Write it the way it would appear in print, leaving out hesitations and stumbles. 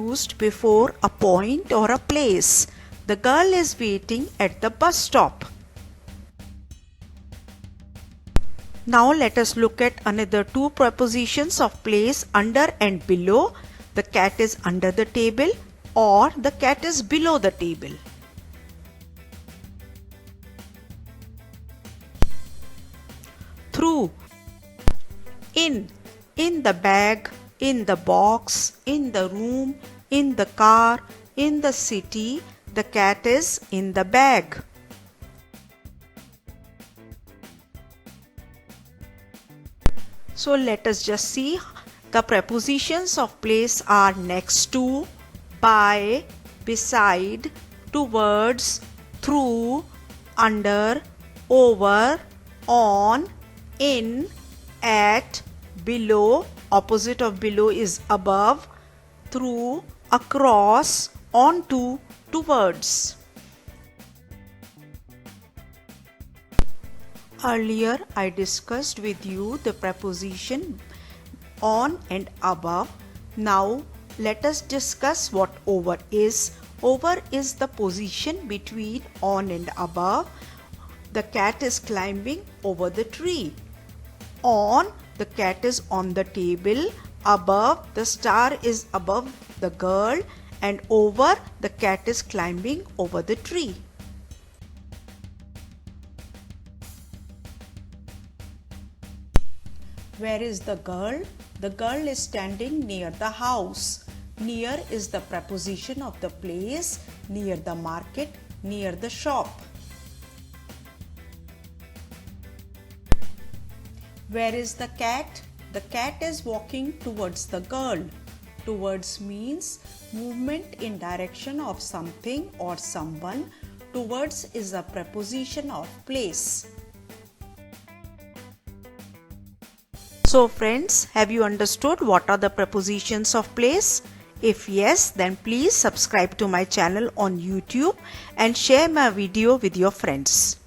used before a point or a place. The girl is waiting at the bus stop. Now let us look at another two prepositions of place under and below. The cat is under the table or the cat is below the table. Through. In the bag, in the box, in the room, in the car, in the city. The cat is in the bag. So let us just see. The prepositions of place are next to, by, beside, towards, through, under, over, on, in, at, below. Opposite of below is above, through, across, onto, towards. Earlier I discussed with you the preposition on and above. Now let us discuss what over is. Over is the position between on and above. The cat is climbing over the tree. On, the cat is on the table. Above, the star is above the girl. And over, the cat is climbing over the tree. Where is the girl? The girl is standing near the house. Near is the preposition of the place, near the market, near the shop. Where is the cat? The cat is walking towards the girl. Towards means movement in direction of something or someone. Towards is a preposition of place. So friends, have you understood what are the prepositions of place? If yes, then please subscribe to my channel on YouTube and share my video with your friends.